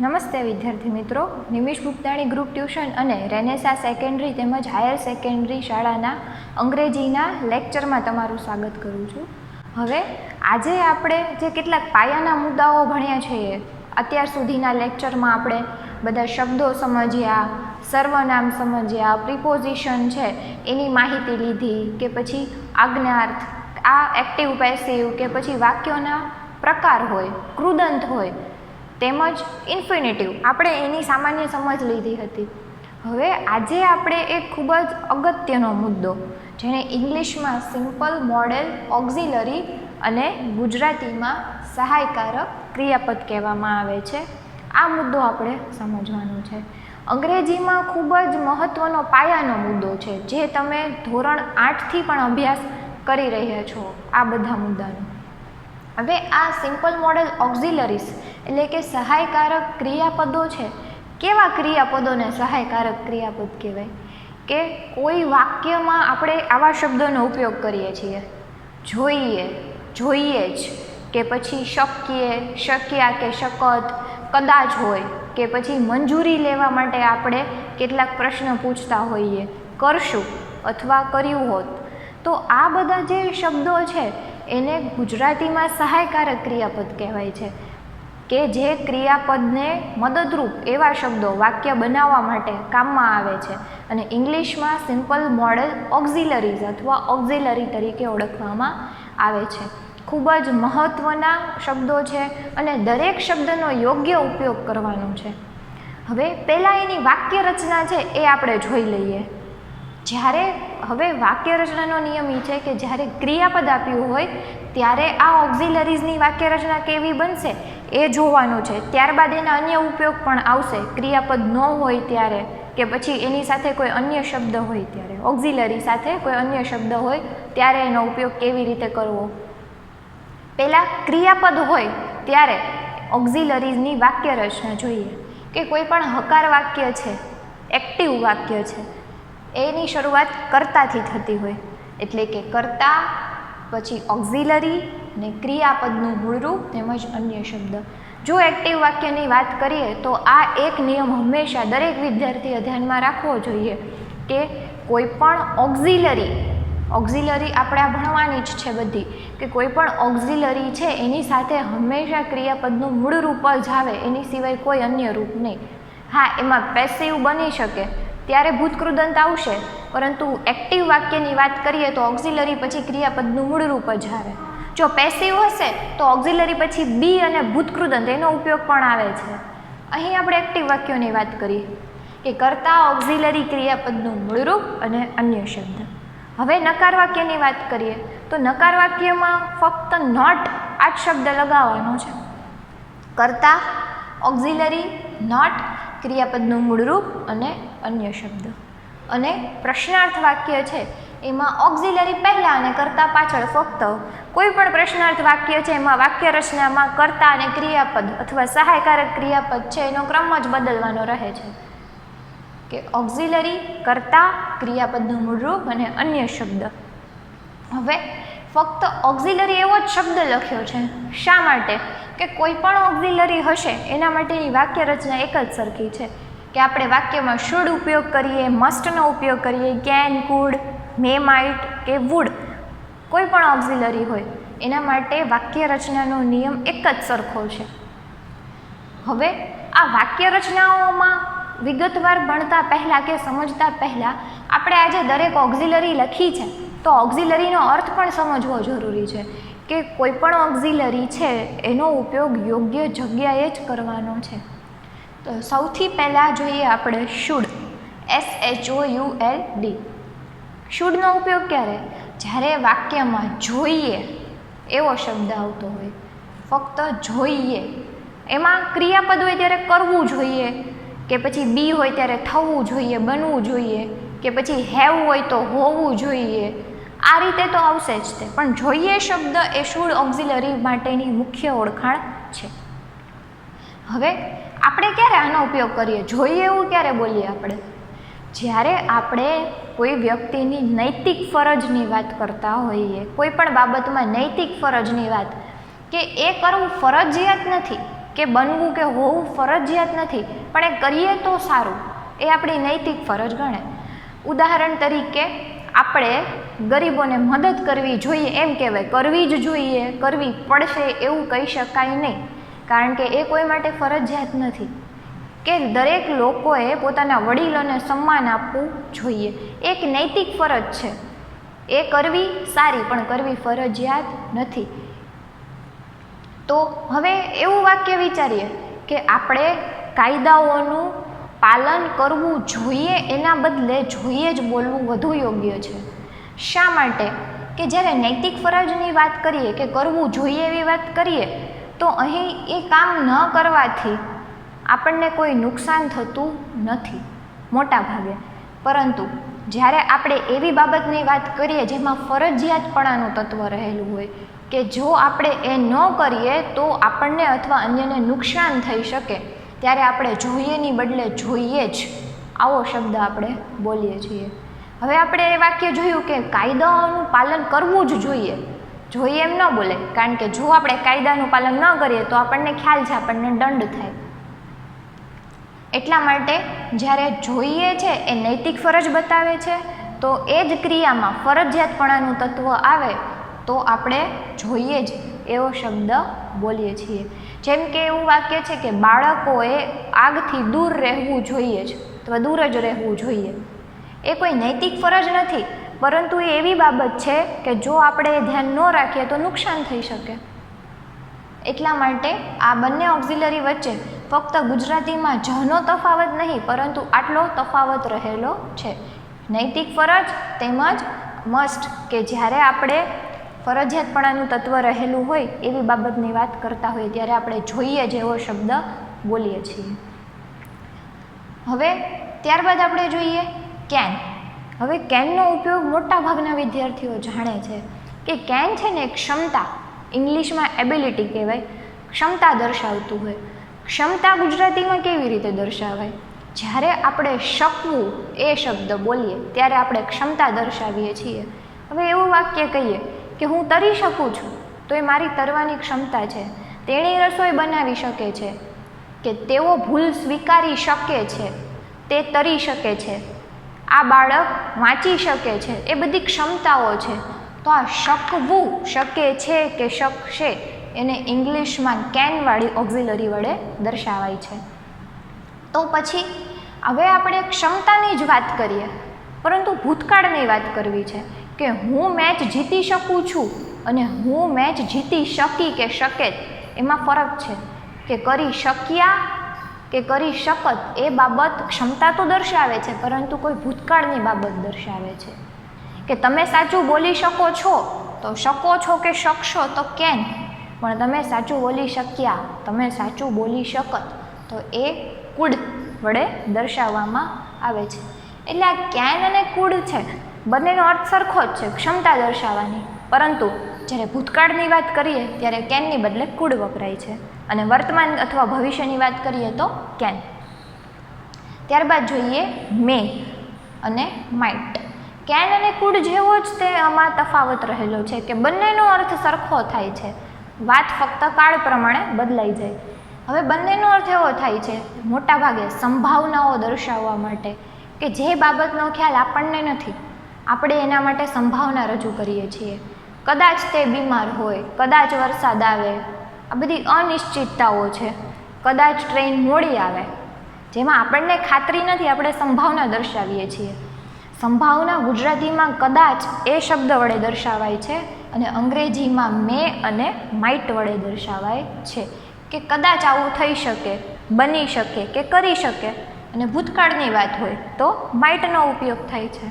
નમસ્તે વિદ્યાર્થી મિત્રો, નિમિષ ગુપ્તાણી ગ્રુપ ટ્યુશન અને રેનેસા સેકન્ડરી તેમજ હાયર સેકન્ડરી શાળાના અંગ્રેજીના લેક્ચરમાં તમારું સ્વાગત કરું છું. હવે આજે આપણે જે કેટલાક પાયાના મુદ્દાઓ ભણ્યા છીએ, અત્યાર સુધીના લેક્ચરમાં આપણે બધા શબ્દો સમજ્યા, સર્વનામ સમજ્યા, પ્રિપોઝિશન છે એની માહિતી લીધી, કે પછી આજ્ઞાર્થ, આ એક્ટિવ પેસિવ કે પછી વાક્યોના પ્રકાર હોય, કૃદંત હોય તેમજ ઇન્ફિનિટિવ, આપણે એની સામાન્ય સમજ લીધી હતી. હવે આજે આપણે એક ખૂબ જ અગત્યનો મુદ્દો, જેને ઇંગ્લિશમાં સિમ્પલ મોડેલ ઓક્ઝિલરી અને ગુજરાતીમાં સહાયકારક ક્રિયાપદ કહેવામાં આવે છે, આ મુદ્દો આપણે સમજવાનો છે. અંગ્રેજીમાં ખૂબ જ મહત્ત્વનો પાયાનો મુદ્દો છે, જે તમે ધોરણ 8થી પણ અભ્યાસ કરી રહ્યા છો આ બધા મુદ્દાનો. હવે આ સિમ્પલ મોડેલ ઓક્ઝિલરીઝ એટલે કે સહાયકારક ક્રિયાપદો છે. કેવા ક્રિયાપદોને સહાયકારક ક્રિયાપદ કહેવાય? કે કોઈ વાક્યમાં આપણે આવા શબ્દોનો ઉપયોગ કરીએ છીએ, જોઈએ, જોઈએ જ, કે પછી શક્ય, શક્યા કે શકત, કદાચ હોય, કે પછી મંજૂરી લેવા માટે આપણે કેટલાક પ્રશ્ન પૂછતા હોઈએ, કરશું અથવા કર્યું હોત. તો આ બધા જે શબ્દો છે એને ગુજરાતીમાં સહાયકારક ક્રિયાપદ કહેવાય છે, કે જે ક્રિયાપદને મદદરૂપ એવા શબ્દો વાક્ય બનાવવા માટે કામમાં આવે છે, અને ઇંગ્લિશમાં સિમ્પલ મોડેલ ઓક્ઝિલરીઝ અથવા ઓક્ઝિલરી તરીકે ઓળખવામાં આવે છે. ખૂબ જ મહત્ત્વના શબ્દો છે અને દરેક શબ્દનો યોગ્ય ઉપયોગ કરવાનો છે. હવે પહેલાં એની વાક્ય રચના છે એ આપણે જોઈ લઈએ. હવે વાક્ય રચનાનો નિયમ એ છે કે જ્યારે ક્રિયાપદ આપ્યું હોય ત્યારે આ ઓક્ઝિલરીઝની વાક્ય રચના કેવી બનશે એ જોવાનું છે. ત્યારબાદ એના અન્ય ઉપયોગ પણ આવશે. ક્રિયાપદ ન હોય ત્યારે, કે પછી એની સાથે કોઈ અન્ય શબ્દ હોય ત્યારે, ઓક્ઝિલરી સાથે કોઈ અન્ય શબ્દ હોય ત્યારે એનો ઉપયોગ કેવી રીતે કરવો. પહેલાં ક્રિયાપદ હોય ત્યારે ઓક્ઝિલરીઝની વાક્ય રચના જોઈએ. કે કોઈ પણ હકાર વાક્ય છે, એક્ટિવ વાક્ય છે, એની શરૂઆત કર્તાથી થતી હોય, એટલે કે કર્તા, પછી ઓક્ઝિલરી ને ક્રિયાપદનું મૂળરૂપ તેમજ અન્ય શબ્દ. જો એક્ટિવ વાક્યની વાત કરીએ તો આ એક નિયમ હંમેશા દરેક વિદ્યાર્થીએ ધ્યાનમાં રાખવો જોઈએ કે કોઈ પણ ઓક્ઝિલરી આપણે આ ભણવાની જ છે બધી, કે કોઈ પણ ઓક્ઝિલરી છે એની સાથે હંમેશા ક્રિયાપદનું મૂળ રૂપ જ આવે, એની સિવાય કોઈ અન્ય રૂપ નહીં. હા, એમાં પેસિવ બની શકે ત્યારે ભૂતકૃદંત આવશે, પરંતુ એક્ટિવ વાક્યની વાત કરીએ તો ઓક્ઝિલરી પછી ક્રિયાપદનું મૂળ રૂપ જ આવે. જો પેસિવ હશે તો ઓક્ઝિલરી પછી બી અને ભૂતકૃદંત એનો ઉપયોગ પણ આવે છે. અહીં આપણે એક્ટિવ વાક્યોની વાત કરીએ કે કર્તા, ઓક્ઝિલરી, ક્રિયાપદનું મૂળરૂપ અને અન્ય શબ્દ. હવે નકાર વાક્યની વાત કરીએ તો નકાર વાક્યમાં ફક્ત નોટ આ જ શબ્દ લગાવવાનો છે. કર્તા, ઓક્ઝિલરી, નોટ, ક્રિયાપદનું મૂળરૂપ અને અન્ય શબ્દ. અને પ્રશ્નાર્થ વાક્ય છે એમાં ઓક્ઝિલરી પહેલાં અને કર્તા પાછળ. ફક્ત કોઈ પણ પ્રશ્નાર્થ વાક્ય છે એમાં વાક્ય રચનામાં કર્તા અને ક્રિયાપદ અથવા સહાયકારક ક્રિયાપદ છે એનો ક્રમ જ બદલવાનો રહે છે, કે ઓક્ઝિલરી, કર્તા, ક્રિયાપદનું મૂળરૂપ અને અન્ય શબ્દ. હવે ફક્ત ઓક્ઝિલરી એવો જ શબ્દ લખ્યો છે. શા માટે? કે કોઈ પણ ઓક્ઝિલરી હશે એના માટેની વાક્ય રચના એક જ સરખી છે, કે આપણે વાક્યમાં શુડ ઉપયોગ કરીએ, મસ્ટનો ઉપયોગ કરીએ, કેન, કુડ, મે, માઇટ કે વુડ, કોઈ પણ ઓક્ઝિલરી હોય એના માટે વાક્ય રચનાનો નિયમ એક જ સરખો છે. હવે આ વાક્ય રચનાઓમાં વિગતવાર ભણતા પહેલાં કે સમજતા પહેલાં આપણે આજે દરેક ઓક્ઝિલરી લખી છે તો ઓક્ઝિલરીનો અર્થ પણ સમજવો જરૂરી છે, કે કોઈ પણ ઓક્ઝિલરી છે એનો ઉપયોગ યોગ્ય જગ્યાએ જ કરવાનો છે. તો સૌથી પહેલાં જોઈએ આપણે શુડ, SHOULD. શુડનો ઉપયોગ ક્યારે? જ્યારે વાક્યમાં જોઈએ એવો શબ્દ આવતો હોય, ફક્ત જોઈએ, એમાં ક્રિયાપદ હોય ત્યારે કરવું જોઈએ, કે પછી બી હોય ત્યારે થવું જોઈએ, બનવું જોઈએ, કે પછી હેવ હોય તો હોવું જોઈએ. આ રીતે તો આવશે જ તે, પણ જોઈએ શબ્દ એ શુડ ઓક્ઝિલરી માટેની મુખ્ય ઓળખાણ છે. હવે આપણે ક્યારે આનો ઉપયોગ કરીએ? જોઈએ એવું ક્યારે બોલીએ આપણે? જ્યારે આપણે કોઈ વ્યક્તિની નૈતિક ફરજની વાત કરતા હોઈએ, કોઈ પણ બાબતમાં નૈતિક ફરજની વાત, કે એ કરવું ફરજિયાત નથી, કે બનવું કે હોવું ફરજિયાત નથી, પણ એ કરીએ તો સારું, એ આપણી નૈતિક ફરજ ગણે. ઉદાહરણ તરીકે આપણે ગરીબોને મદદ કરવી જોઈએ એમ કહેવાય, કરવી જ જોઈએ, કરવી પડશે એવું કહી શકાય નહીં, કારણ કે એ કોઈ માટે ફરજિયાત નથી. કે દરેક લોકોએ પોતાના વડીલોને સન્માન આપવું જોઈએ, એક નૈતિક ફરજ છે. એ કરવી સારી, પણ કરવી ફરજિયાત નથી. તો હવે એવું વાક્ય વિચારીએ કે આપણે કાયદાઓનું પાલન કરવું જોઈએ, એના બદલે જોઈએ જ બોલવું વધુ યોગ્ય છે. શા માટે? કે જ્યારે નૈતિક ફરજની વાત કરીએ કે કરવું જોઈએ એવી વાત કરીએ, તો અહીં એ કામ ન કરવાથી આપણને કોઈ નુકસાન થતું નથી મોટા ભાગે. પરંતુ જ્યારે આપણે એવી બાબતની વાત કરીએ જેમાં ફરજિયાતપણાનું તત્વ રહેલું હોય, કે જો આપણે એ ન કરીએ તો આપણને અથવા અન્યને નુકસાન થઈ શકે, ત્યારે આપણે જોઈએની બદલે જોઈએ જ આવો શબ્દ આપણે બોલીએ છીએ. હવે આપણે એ વાક્ય જોયું કે કાયદાઓનું પાલન કરવું જ જોઈએ, જોઈએ એમ ન બોલે, કારણ કે જો આપણે કાયદાનું પાલન ન કરીએ તો આપણને ખ્યાલ છે આપણને દંડ થાય. એટલા માટે જ્યારે જોઈએ છે એ નૈતિક ફરજ બતાવે છે, તો એ જ ક્રિયામાં ફરજિયાતપણાનું તત્વ આવે તો આપણે જોઈએ જ એવો શબ્દ બોલીએ છીએ. જેમ કે એવું વાક્ય છે કે બાળકોએ આગથી દૂર રહેવું જોઈએ જ, અથવા દૂર જ રહેવું જોઈએ. એ કોઈ નૈતિક ફરજ નથી, પરંતુ એ એવી બાબત છે કે જો આપણે એ ધ્યાન ન રાખીએ તો નુકસાન થઈ શકે. એટલા માટે આ બંને ઓક્ઝિલરી વચ્ચે ફક્ત ગુજરાતીમાં જનો તફાવત નહીં, પરંતુ આટલો તફાવત રહેલો છે. નૈતિક ફરજ તેમજ મસ્ટ, કે જ્યારે આપણે ફરજિયાતપણાનું તત્વ રહેલું હોય એવી બાબતની વાત કરતા હોઈએ ત્યારે આપણે જોઈએ જેવો શબ્દ બોલીએ છીએ. હવે ત્યારબાદ આપણે જોઈએ કેન. હવે કેનનો ઉપયોગ મોટા ભાગના વિદ્યાર્થીઓ જાણે છે કે કેન છે ને એક ક્ષમતા, ઇંગ્લિશમાં એબિલિટી કહેવાય, ક્ષમતા દર્શાવતું હોય. ક્ષમતા ગુજરાતીમાં કેવી રીતે દર્શાવાય? જ્યારે આપણે શકવું એ શબ્દ બોલીએ ત્યારે આપણે ક્ષમતા દર્શાવીએ છીએ. હવે એવું વાક્ય કહીએ કે હું તરી શકું છું, તો એ મારી તરવાની ક્ષમતા છે. તેણી રસોઈ બનાવી શકે છે, કે તેઓ ભૂલ સ્વીકારી શકે છે, તે તરી શકે છે. આ બાળક વાંચી શકે છે, એ બધી ક્ષમતાઓ છે. તો આ શકવું, શકે છે કે શકશે, એને ઇંગ્લિશમાં કેનવાળી ઓક્ઝિલરી વડે દર્શાવાય છે. તો પછી હવે આપણે ક્ષમતાની જ વાત કરીએ, પરંતુ ભૂતકાળની વાત કરવી છે કે હું મેચ જીતી શકું છું અને હું મેચ જીતી શકી કે શકે, એમાં ફરક છે. કે કરી શક્યા કે કરી શકત, એ બાબત ક્ષમતા તો દર્શાવે છે, પરંતુ કોઈ ભૂતકાળની બાબત દર્શાવે છે. કે તમે સાચું બોલી શકો છો, તો શકો છો કે શકશો તો કેન, પણ તમે સાચું બોલી શક્યા, તમે સાચું બોલી શકત, તો એ કુડ વડે દર્શાવવામાં આવે છે. એટલે આ કેન અને કુડ છે, બંનેનો અર્થ સરખો જ છે, ક્ષમતા દર્શાવવાની. પરંતુ જ્યારે ભૂતકાળની વાત કરીએ ત્યારે કેનની બદલે કુડ વપરાય છે, અને વર્તમાન અથવા ભવિષ્યની વાત કરીએ તો કેન. ત્યારબાદ જોઈએ મે અને માઇટ. કેન અને કુડ જેવો જ તે આમાં તફાવત રહેલો છે કે બંનેનો અર્થ સરખો થાય છે, વાત ફક્ત કાળ પ્રમાણે બદલાઈ જાય. હવે બંનેનો અર્થ એવો થાય છે મોટા ભાગે સંભાવનાઓ દર્શાવવા માટે, કે જે બાબતનો ખ્યાલ આપણને નથી, આપણે એના માટે સંભાવના રજૂ કરીએ છીએ. કદાચ તે બીમાર હોય, કદાચ વરસાદ આવે, આ બધી અનિશ્ચિતતાઓ છે. કદાચ ટ્રેન મોડી આવે, જેમાં આપણને ખાતરી નથી, આપણે સંભાવના દર્શાવીએ છીએ. સંભાવના ગુજરાતીમાં કદાચ એ શબ્દ વડે દર્શાવાય છે, અને અંગ્રેજીમાં મે અને માઇટ વડે દર્શાવાય છે. કે કદાચ આવું થઈ શકે, બની શકે કે કરી શકે. અને ભૂતકાળની વાત હોય તો માઇટનો ઉપયોગ થાય છે.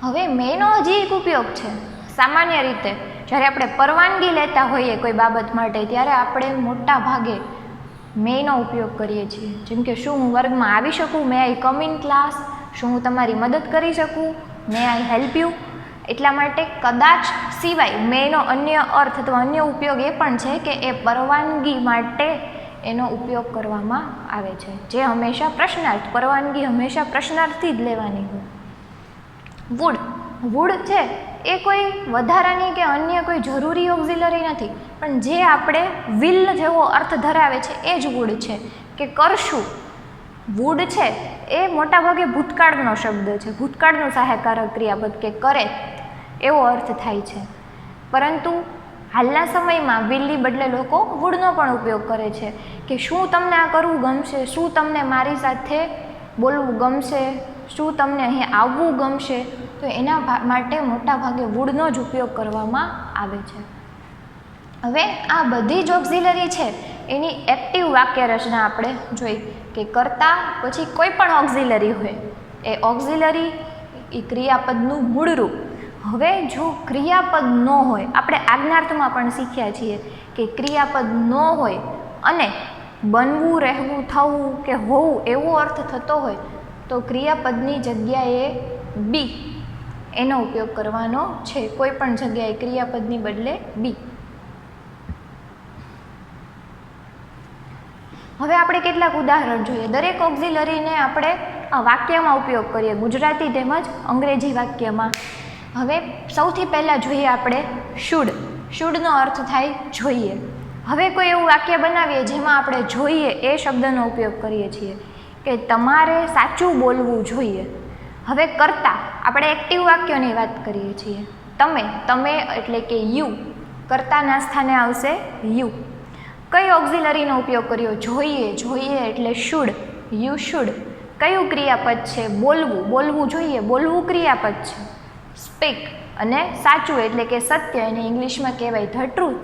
હવે મેનો હજી એક ઉપયોગ છે. સામાન્ય રીતે જ્યારે આપણે પરવાનગી લેતા હોઈએ કોઈ બાબત માટે, ત્યારે આપણે મોટા ભાગે મેનો ઉપયોગ કરીએ છીએ. જેમ કે શું હું વર્ગમાં આવી શકું, મે આઈ કમ ઇન ક્લાસ, શું હું તમારી મદદ કરી શકું, મે આઈ હેલ્પ યુ. એટલા માટે કદાચ સિવાય મેનો અન્ય અર્થ અથવા અન્ય ઉપયોગ એ પણ છે કે એ પરવાનગી માટે એનો ઉપયોગ કરવામાં આવે છે, જે હંમેશા પ્રશ્નાર્થ, પરવાનગી હંમેશા પ્રશ્નાર્થથી જ લેવાની હોય. વુડ, વુડ છે એ કોઈ વધારાની કે અન્ય કોઈ જરૂરી ઓક્ઝિલરી નથી, પણ જે આપણે વિલ જેવો અર્થ ધરાવે છે એ જ વુડ છે કે કરશું. વુડ છે એ મોટાભાગે ભૂતકાળનો શબ્દ છે, ભૂતકાળનું સહાયકારક ક્રિયાપદ કે કરે એવો અર્થ થાય છે. પરંતુ હાલના સમયમાં વિલની બદલે લોકો વુડનો પણ ઉપયોગ કરે છે કે શું તમને આ કરવું ગમશે, શું તમને મારી સાથે બોલવું ગમશે, શું તમને અહીં આવવું ગમશે, તો એના માટે મોટાભાગે વુડનો જ ઉપયોગ કરવામાં આવે છે. હવે આ બધી જ ઓક્ઝિલરી છે એની એક્ટિવ વાક્ય રચના આપણે જોઈ કે કરતા પછી કોઈ પણ ઓક્ઝિલરી હોય એ ઓક્ઝિલરી એ ક્રિયાપદનું મૂળરૂપ. હવે જો ક્રિયાપદ ન હોય, આપણે આજ્ઞાર્થમાં પણ શીખ્યા છીએ કે ક્રિયાપદ ન હોય અને બનવું, રહેવું, થવું કે હોવું એવો અર્થ થતો હોય તો ક્રિયાપદની જગ્યાએ બી એનો ઉપયોગ કરવાનો છે. કોઈ પણ જગ્યાએ ક્રિયાપદની બદલે બી. હવે આપણે કેટલાક ઉદાહરણ જોઈએ. દરેક ઓક્ઝિલરીને આપણે વાક્યમાં ઉપયોગ કરીએ, ગુજરાતી તેમજ અંગ્રેજી વાક્યમાં. હવે સૌથી પહેલાં જોઈએ આપણે શુડ. શુડનો અર્થ થાય જોઈએ. હવે કોઈ એવું વાક્ય બનાવીએ જેમાં આપણે જોઈએ એ શબ્દનો ઉપયોગ કરીએ છીએ કે તમારે સાચું બોલવું જોઈએ. હવે કરતા આપણે એક્ટિવ વાક્યોની વાત કરીએ છીએ. તમે એટલે કે યુ, કર્તાના સ્થાને આવશે યુ. કઈ ઓક્ઝિલરીનો ઉપયોગ કર્યો? જોઈએ એટલે શુડ, યુ શુડ. કયું ક્રિયાપદ છે? બોલવું જોઈએ, બોલવું ક્રિયાપદ છે. સ્પીક અને સાચું એટલે કે સત્ય, એને ઇંગ્લિશમાં કહેવાય the truth.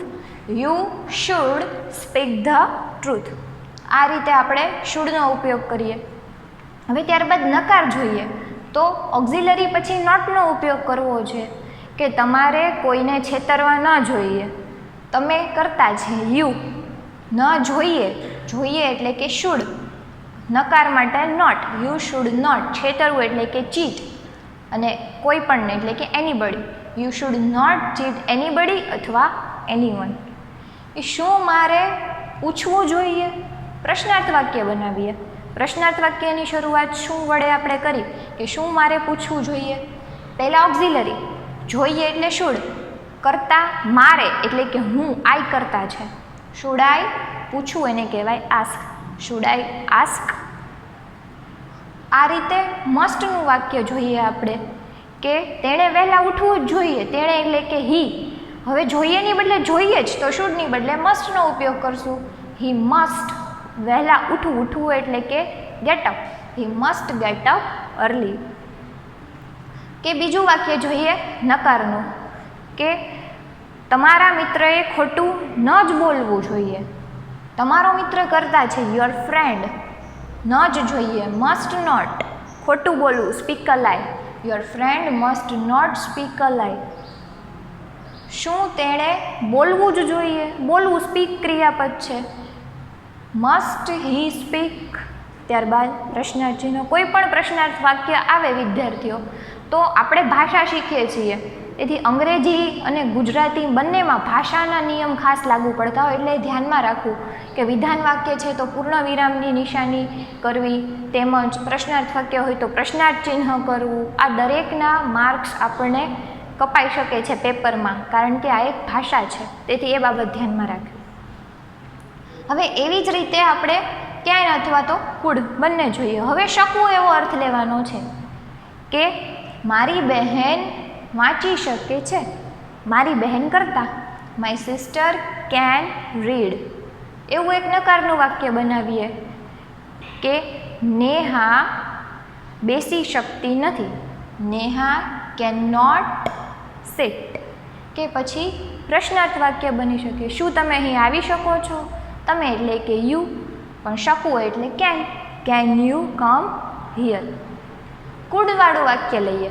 You should speak the truth. આ રીતે આપણે શુડનો ઉપયોગ કરીએ. હવે ત્યારબાદ નકાર જોઈએ તો ઓક્ઝિલરી પછી નોટનો ઉપયોગ કરવો છે કે તમારે કોઈને છેતરવા ન જોઈએ. તમે કરતા છે યુ, ન જોઈએ એટલે કે શુડ, નકાર માટે નોટ, યુ શુડ નોટ. છેતરવું એટલે કે ચીટ અને કોઈ પણ એટલે કે anybody. You should not cheat anybody અથવા એનીવન. શું મારે પૂછવું જોઈએ? પ્રશ્નાર્થ વાક્ય બનાવીએ. પ્રશ્નાર્થ વાક્યની શરૂઆત શું વડે આપણે કરી કે શું મારે પૂછવું જોઈએ? પહેલાં ઓક્ઝિલરી, જોઈએ એટલે શુડ, કરતા મારે એટલે કે હું, આઈ કરતા છે. શુડ આઈ, પૂછવું એને કહેવાય આસ્ક. Should I ask. આ રીતે મસ્ટનું વાક્ય જોઈએ આપણે કે તેણે વહેલા ઉઠવું જ જોઈએ. તેણે એટલે કે હી. હવે જોઈએની બદલે જોઈએ જ તો શુડની બદલે મસ્ટનો ઉપયોગ કરશું. હી મસ્ટ વહેલા ઉઠવું એટલે કે get up. He must get up early. કે બીજું વાક્ય જોઈએ નકારનું કે તમારા મિત્રએ ખોટું ન જ બોલવું જોઈએ. તમારો મિત્ર કરતા છે યોર ફ્રેન્ડ, ન જ જોઈએ મસ્ટ નોટ. ખોટું બોલવું speak a lie. Your friend must not speak a lie. શું તેણે બોલવું જ જોઈએ? બોલવું સ્પીક ક્રિયાપદ છે. મસ્ટ હી સ્પીક. ત્યારબાદ પ્રશ્નાર્થ ચિહ્ન. કોઈ પણ પ્રશ્નાર્થ વાક્ય આવે વિદ્યાર્થીઓ તો આપણે ભાષા શીખીએ છીએ. તેથી અંગ્રેજી અને ગુજરાતી બંનેમાં ભાષાના નિયમ ખાસ લાગુ પડતા હોય એટલે ધ્યાનમાં રાખવું કે વિધાન વાક્ય છે તો પૂર્ણ વિરામની નિશાની કરવી, તેમજ પ્રશ્નાર્થ વાક્ય હોય તો પ્રશ્નાર્થ ચિહ્ન કરવું. આ દરેકના માર્ક્સ આપણને કપાઈ શકે છે પેપરમાં, કારણ કે આ એક ભાષા છે. તેથી એ બાબત ધ્યાનમાં રાખવી. હવે એવી જ રીતે આપણે ક્યાંય અથવા તો કુડ બંને જોઈએ. હવે શકવું એવો અર્થ લેવાનો છે કે મારી બહેન વાંચી શકે છે. મારી બહેન કરતા માય સિસ્ટર કેન રીડ. એવું એક નકારનું વાક્ય બનાવીએ કે નેહા બેસી શકતી નથી. Neha can not sit. કે પછી પ્રશ્નાર્થ વાક્ય બની શકે શું તમે અહીં આવી શકો છો? તમે એટલે કે યુ, પણ શકવું એટલે કેન યુ કમ હિયર. કુડવાળું વાક્ય લઈએ.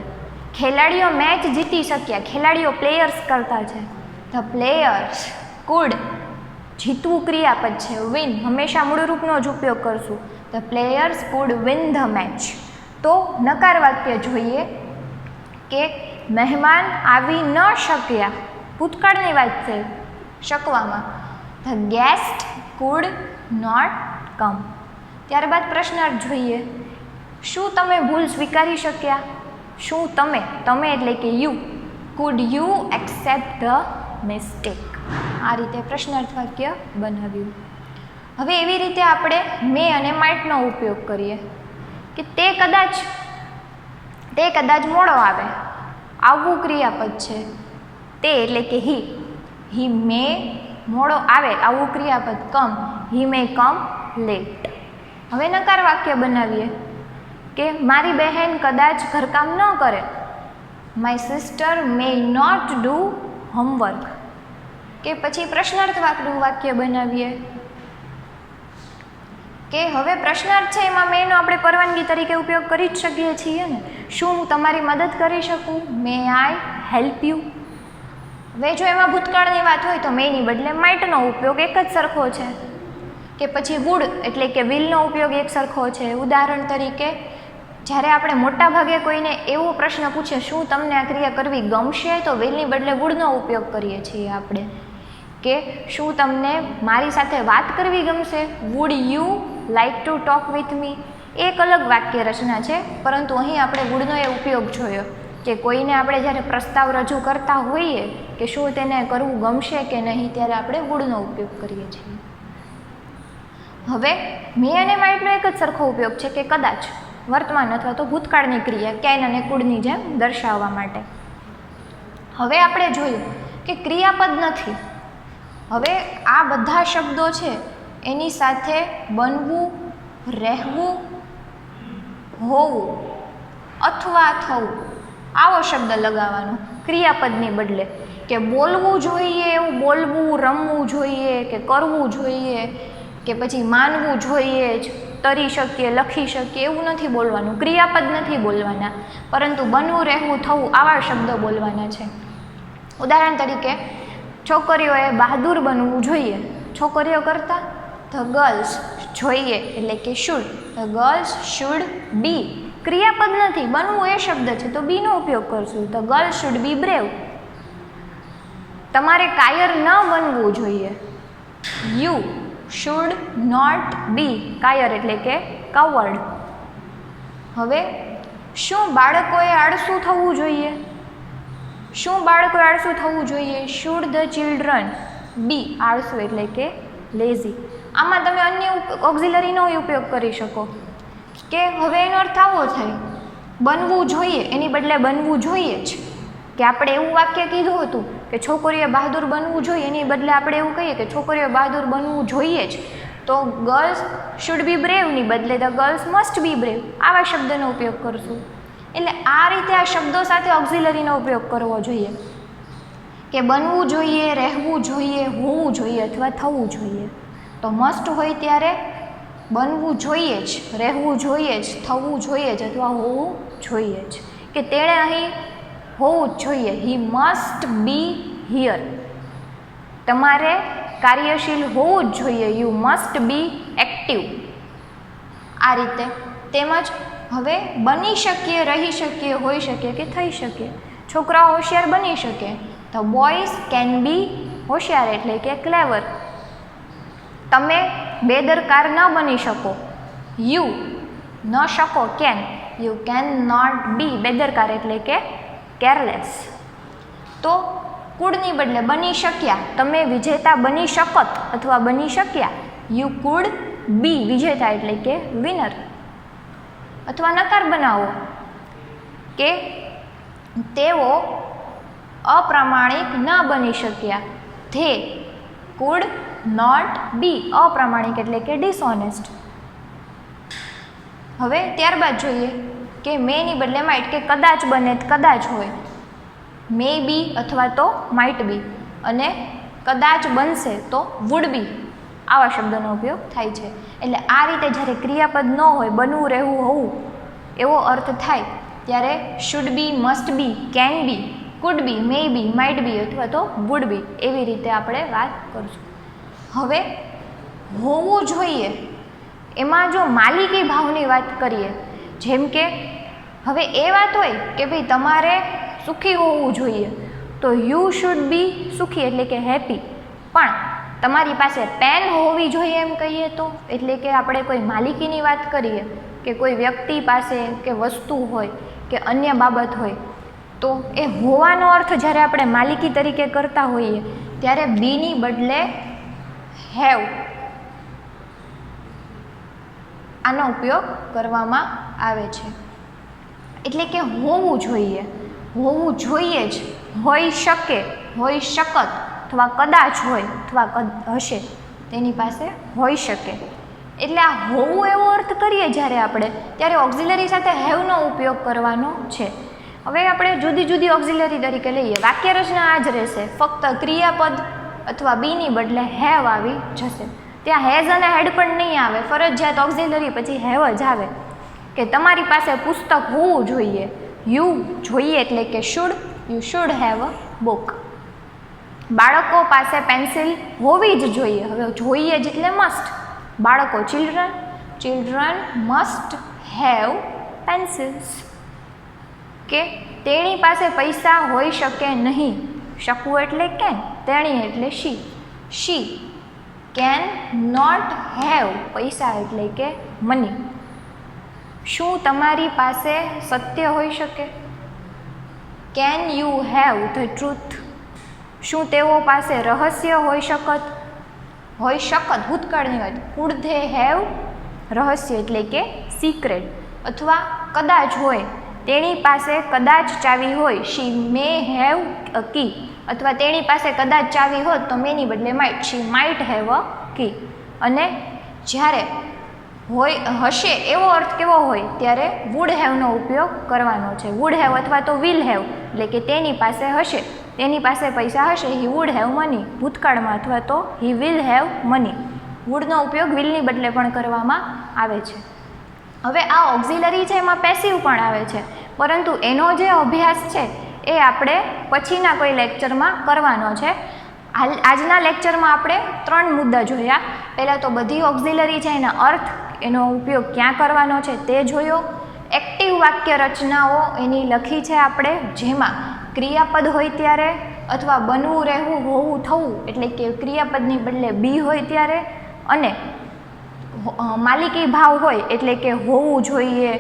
ખેલાડીઓ મેચ જીતી શક્યા. ખેલાડીઓ પ્લેયર્સ કરતા છે. ધ પ્લેયર્સ કુડ, જીતવું ક્રિયાપદ છે. વિન હંમેશા મૂળરૂપનો જ ઉપયોગ કરશું. The players food win the match. તો નકાર વાક્ય જોઈએ કે મહેમાન આવી ન શક્યા. ભૂતકાળની વાત છે શકવામાં. The guest could not come. ત્યારબાદ પ્રશ્નાર્થ જોઈએ. શું તમે ભૂલ સ્વીકારી શક્યા? શું તમે એટલે કે you, food you accept the mistake. આ રીતે પ્રશ્નાર્થ વાક્ય બનાવ્યું. હવે એવી રીતે આપણે મે અને માઇટનો ઉપયોગ કરીએ કે તે કદાચ મોડો આવે, આવવું ક્રિયાપદ છે. તે એટલે કે હી મે મોડો આવે, આવવું ક્રિયાપદ. કમ, હી મે કમ લેટ. હવે નકાર વાક્ય બનાવીએ કે મારી બહેન કદાચ ઘરકામ ન કરે. My sister may not do homework. કે પછી પ્રશ્નાર્થ વાક્ય બનાવીએ કે હવે પ્રશ્નાર્થ છે એમાં મેનો આપણે પરવાનગી તરીકે ઉપયોગ કરી જ શકીએ છીએ ને. શું હું તમારી મદદ કરી શકું? મે આઈ હેલ્પ યુ. હવે જો એમાં ભૂતકાળની વાત હોય તો મેની બદલે માઇટનો ઉપયોગ એક જ સરખો છે. કે પછી વુડ એટલે કે વિલનો ઉપયોગ એક સરખો છે. ઉદાહરણ તરીકે જ્યારે આપણે મોટાભાગે કોઈને એવો પ્રશ્ન પૂછે શું તમને આ ક્રિયા કરવી ગમશે, તો વિલની બદલે વુડનો ઉપયોગ કરીએ છીએ આપણે. કે શું તમને મારી સાથે વાત કરવી ગમશે? Would you like to talk with me. એક અલગ વાક્ય રચના છે, પરંતુ અહીં આપણે વુડનો એ ઉપયોગ જોયો કે કોઈને આપણે જ્યારે પ્રસ્તાવ રજૂ કરતા હોઈએ કે શું તેને કરવું ગમશે કે નહીં, ત્યારે આપણે વુડનો ઉપયોગ કરીએ છીએ. હવે મે અને માઇટનો એક જ સરખો ઉપયોગ છે કે કદાચ વર્તમાન અથવા તો ભૂતકાળની ક્રિયા કેન અને કુડની જેમ દર્શાવવા માટે. હવે આપણે જોયું કે ક્રિયાપદ નથી. હવે આ બધા શબ્દો છે એની સાથે બનવું, રહેવું, હોવું અથવા થવું આવો શબ્દ લગાવવાનો ક્રિયાપદની બદલે. કે બોલવું જોઈએ એવું બોલવું, રમવું જોઈએ કે કરવું જોઈએ કે પછી માનવું જોઈએ જ, તરી શકીએ, લખી શકીએ એવું નથી બોલવાનું. ક્રિયાપદ નથી બોલવાના, પરંતુ બનવું, રહેવું, થવું આવા શબ્દો બોલવાના છે. ઉદાહરણ તરીકે છોકરીઓએ બહાદુર બનવું જોઈએ. છોકરીઓ કરતાં ધ ગર્લ્સ જોઈએ એટલે કે should. The girls should be. ક્રિયાપદ નથી, બનવું એ શબ્દ છે તો બીનો ઉપયોગ કરશું. The girls should be brave. તમારે કાયર ન બનવું જોઈએ. યુ શુડ નોટ બી કાયર એટલે કે કાવર્ડ. હવે શું બાળકોએ આળસુ થવું જોઈએ? શું બાળકોએ આળસુ થવું જોઈએ? શુડ ધ ચિલ્ડ્રન બી આળસુ એટલે કે લેઝી. આમાં તમે અન્ય ઓક્ઝિલરીનો ઉપયોગ કરી શકો કે હવે એનો અર્થ આવો થાય બનવું જોઈએ એની બદલે બનવું જોઈએ જ. કે આપણે એવું વાક્ય કીધું હતું કે છોકરીએ બહાદુર બનવું જોઈએ, એની બદલે આપણે એવું કહીએ કે છોકરીએ બહાદુર બનવું જોઈએ જ, તો ગર્લ્સ શુડ બી બ્રેવની બદલે the girls must be brave આવા શબ્દનો ઉપયોગ કરશું. એટલે આ રીતે આ શબ્દો સાથે ઓક્ઝિલરીનો ઉપયોગ કરવો જોઈએ કે બનવું જોઈએ, રહેવું જોઈએ, હોવું જોઈએ અથવા થવું જોઈએ. તો મસ્ટ હોય ત્યારે બનવું જોઈએ જ, રહેવું જોઈએ જ, થવું જોઈએ જ અથવા હોવું જોઈએ જ. કે તેણે અહીં હોવું જ જોઈએ. He must be here. તમારે કાર્યશીલ હોવું જ જોઈએ. You must be active. આ રીતે. તેમજ હવે બની શકીએ, રહી શકીએ, હોઈ શકીએ કે થઈ શકીએ. છોકરાઓ હોશિયાર બની શકે. ધ બોયઝ કેન બી હોશિયાર એટલે કે ક્લેવર. તમે બેદરકાર ન બની શકો. યુ ન શકો can. You can not be બેદરકાર એટલે કે કેરલેસ. તો કુડની બદલે બની શક્યા. તમે વિજેતા બની શકત અથવા બની શક્યા. યુ કુડ બી વિજેતા એટલે કે વિનર. અથવા નકાર બનાવો કે તેઓ અપ્રામાણિક ન બની શક્યા. ધે કુડ નોટ બી અપ્રામાણિક એટલે કે ડિસઓનેસ્ટ. હવે ત્યારબાદ જોઈએ કે મેની બદલે માઇટ કે કદાચ બને કદાચ હોય. મે બી અથવા તો માઇટ બી અને કદાચ બનશે તો વુડ બી આવા શબ્દોનો ઉપયોગ થાય છે. એટલે આ રીતે જ્યારે ક્રિયાપદ ન હોય, બનવું, રહેવું, હોવું એવો અર્થ થાય ત્યારે should be, must be, can be, could be, may be, might be અથવા તો વુડ બી એવી રીતે આપણે વાત કરશું. હવે હોવું જોઈએ એમાં જો માલિકી ભાવની વાત કરીએ, જેમ કે હવે એ વાત હોય કે ભાઈ તમારે સુખી હોવું જોઈએ તો યુ શુડ બી સુખી એટલે કે હેપી. પણ તમારી પાસે પેન હોવી જોઈએ એમ કહીએ તો, એટલે કે આપણે કોઈ માલિકીની વાત કરીએ કે કોઈ વ્યક્તિ પાસે કે વસ્તુ હોય કે અન્ય બાબત હોય તો એ હોવાનો અર્થ જ્યારે આપણે માલિકી તરીકે કરતા હોઈએ ત્યારે બીની બદલે હેવ આનો ઉપયોગ કરવામાં આવે છે. એટલે કે હોવું જોઈએ, હોવું જોઈએ જ, હોઈ શકે, હોઈ શકત અથવા કદાચ હોય અથવા હશે, તેની પાસે હોઈ શકે. એટલે આ હોવું એવો અર્થ કરીએ જ્યારે આપણે, ત્યારે ઓક્ઝિલરી સાથે હેવનો ઉપયોગ કરવાનો છે. હવે આપણે જુદી જુદી ઓક્ઝિલરી તરીકે લઈએ. વાક્ય રચના આ જ રહેશે, ફક્ત ક્રિયાપદ અથવા બીની બદલે હેવ આવી જશે. ત્યાં હેઝ અને હેડ પણ નહીં આવે, ફરજિયાત ઓક્ઝિલરી પછી હેવ જ આવે. કે તમારી પાસે પુસ્તક હોવું જોઈએ, યુ જોઈએ એટલે કે should, you should have a book. બાળકો પાસે પેન્સિલ હોવી જ જોઈએ, હવે જોઈએ જ એટલે મસ્ટ. બાળકો children, children must have pencils. કે તેણી પાસે પૈસા હોઈ શકે નહીં, શકવું એટલે કેન, તેણી એટલે શી, શી કેન નોટ હેવ પૈસા એટલે કે મની. શું તમારી પાસે સત્ય હોઈ શકે? Can you have the truth. શું તેઓ પાસે રહસ્ય હોઈ શકત? હોઈ શકત ભૂતકાળની વાત. કુડ ધે હેવ રહસ્ય એટલે કે સિક્રેટ. અથવા કદાચ હોય, તેણી પાસે કદાચ ચાવી હોય, શી મે હેવ અ કી. અથવા તેણી પાસે કદાચ ચાવી હોત તો મેની બદલે might, she might have a key. અને જ્યારે હોય હશે એવો અર્થ કેવો હોય ત્યારે વુડ હેવનો ઉપયોગ કરવાનો છે. વુડ હેવ અથવા તો વિલ હેવ એટલે કે તેની પાસે હશે, તેની પાસે પૈસા હશે, હી વુડ હેવ મની ભૂતકાળમાં, અથવા તો હી વિલ હેવ મની. વુડનો ઉપયોગ વિલની બદલે પણ કરવામાં આવે છે. હવે આ ઓક્ઝિલરી છે એમાં પેસિવ પણ આવે છે, પરંતુ એનો જે અભ્યાસ છે એ આપણે પછીના કોઈ લેક્ચરમાં કરવાનો છે. આજના લેક્ચરમાં આપણે 3 મુદ્દા જોયા. પહેલાં તો બધી ઓક્ઝિલરી છે એના અર્થ, એનો ઉપયોગ ક્યાં કરવાનો છે તે જોયો. એક્ટિવ વાક્ય રચનાઓ એની લખી છે આપણે, જેમાં ક્રિયાપદ હોય ત્યારે અથવા બનવું, રહેવું, હોવું, થવું એટલે કે ક્રિયાપદની બદલે બી હોય ત્યારે, અને માલિકી ભાવ હોય એટલે કે હોવું જોઈએ,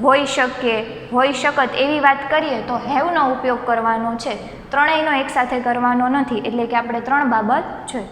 હોઈ શકે, હોઈ શકત એવી વાત કરીએ તો હેવનો ઉપયોગ કરવાનો છે. ત્રણેયનો એકસાથે કરવાનો નથી, એટલે કે આપણે 3 બાબત જોઈ.